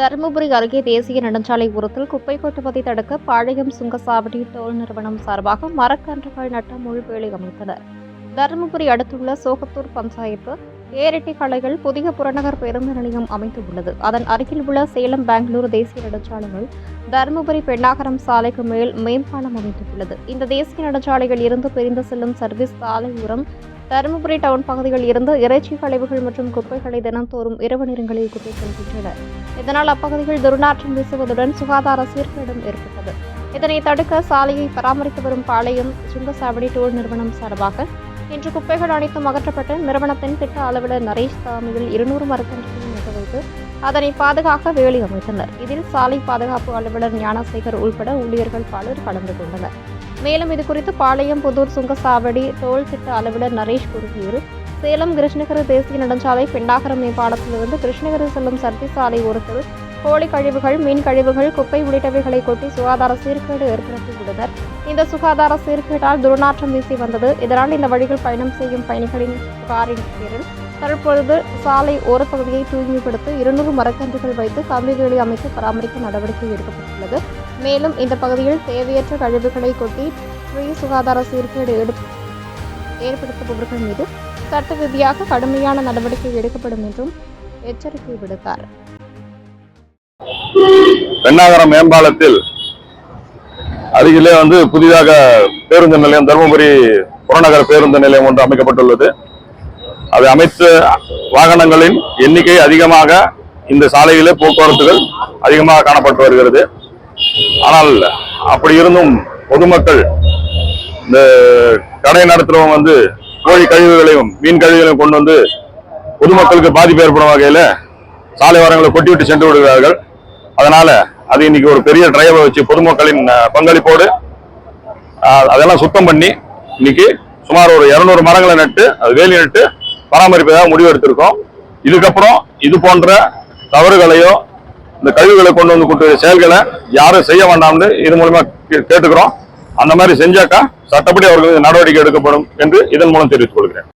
தருமபுரி அருகே தேசிய நெடுஞ்சாலை ஓரத்தில் குப்பை கொட்டுவதை தடுக்க பாளையம் சுங்கசாவடி டோல் நிறுவனம் சார்பாக மரக்கன்றுகள் நட்ட முழுவேலி அமைத்தனர். தருமபுரி அடுத்துள்ள சோகத்தூர் பஞ்சாயத்து ஏரட்டி கலைகள் புதிய புறநகர் பேருந்து நிலையம் அமைந்துள்ளது. அதன் அருகில் உள்ள சேலம் பெங்களூரு தேசிய நெடுஞ்சாலையில் தருமபுரி பெண்ணாகரம் சாலைக்கு மேல் மேம்பாலம் அமைந்துள்ளது. இந்த தேசிய நெடுஞ்சாலையில் இருந்து பிரிந்து செல்லும் சர்வீஸ் சாலை உரம் தருமபுரி டவுன் பகுதிகளில் இருந்து இறைச்சி கழிவுகள் மற்றும் குப்பைகளை தினந்தோறும் இரவு நேரங்களில் குப்பை செல்கின்றனர். இதனால் அப்பகுதிகள் துர்நாற்றம் வீசுவதுடன் சுகாதார சீர்கேடும் ஏற்பட்டது. இதனை தடுக்க சாலையை பராமரித்து வரும் பாளையம் சுங்கசாவடி டோல் நிறுவனம் சார்பாக இன்று குப்பைகள் அனைத்தும் அகற்றப்பட்டு நிறுவனத்தின் திட்ட அலுவலர் நரேஷ் தலைமையில் 200 மரக்கன்றுகளை நட்டு வைத்து அதனை பாதுகாக்க வேலி அமைத்தனர். இதில் சாலை பாதுகாப்பு அலுவலர் ஞானசேகர் உள்பட ஊழியர்கள் பலர் கலந்து கொண்டனர். மேலும் இதுகுறித்து பாளையம் புதூர் சுங்கசாவடி டோல் திட்ட அலுவலர் நரேஷ் கூறுகையில், சேலம் கிருஷ்ணகிரி தேசிய நெடுஞ்சாலை பெண்ணாகரம் மேம்பாலத்திலிருந்து கிருஷ்ணகிரி செல்லும் சர்வீ சாலை ஓரத்தில் கோழி கழிவுகள், மீன் கழிவுகள், குப்பை உள்ளிட்டவைகளை கொட்டி சுகாதார சீர்கேடு ஏற்படுத்தியுள்ளனர். இந்த சுகாதார சீர்கேட்டால் துர்நாற்றம் வீசி வந்தது. இதனால் இந்த வழியில் பயணம் செய்யும் பயணிகளின் புகாரின் பேரில் தற்பொழுது சாலை ஓரப்பகுதியை தூய்மைப்படுத்த 200 மரக்கன்றுகள் வைத்து கம்பி வேலி அமைத்து பராமரிக்க நடவடிக்கை எடுக்கப்பட்டுள்ளது. மேலும் இந்த பகுதியில் தேவையற்ற கழிவுகளை கொட்டி சுகாதார சீர்கேடு ஏற்படுத்துபவர்கள் மீது சட்ட ரீதியாக கடுமையான நடவடிக்கை எடுக்கப்படும் என்றும் எச்சரிக்கை விடுத்தார். பெண்ணாகரம் மேம்பாலத்தில் அருகிலே புதிதாக பேருந்து நிலையம், தருமபுரி புறநகர் பேருந்து நிலையம் ஒன்று அமைக்கப்பட்டுள்ளது. அது அமைத்த வாகனங்களின் எண்ணிக்கை அதிகமாக இந்த சாலையிலே போக்குவரத்துகள் அதிகமாக காணப்பட்டு வருகிறது. ஆனால் அப்படி இருந்தும் பொதுமக்கள் இந்த கடை நடத்துறவங்க கோழி கழிவுகளையும் மீன் கழிவுகளையும் கொண்டு வந்து பொதுமக்களுக்கு பாதிப்பு ஏற்படும் வகையில சாலை ஓரங்களை கொட்டிவிட்டு சென்று விடுகிறார்கள். அதனால அது இன்னைக்கு ஒரு பெரிய டிரைவை வச்சு பொதுமக்களின் பங்களிப்போடு அதெல்லாம் சுத்தம் பண்ணி இன்னைக்கு சுமார் ஒரு 200 மரங்களை நட்டு அது வேலி நட்டு பராமரிப்பதாக முடிவு எடுத்திருக்கோம். இதுக்கப்புறம் இது போன்ற தவறுகளையோ இந்த கழிவுகளை கொண்டு வந்து கூட்டிய செயல்களை யாரும் செய்ய வேண்டாம்னு இது மூலமா கேட்டுக்கிறோம். அந்த மாதிரி செஞ்சாக்கா சட்டப்படி அவர்களுக்கு நடவடிக்கை எடுக்கப்படும் என்று இதன் மூலம் தெரிவித்துக் கொள்கிறேன்.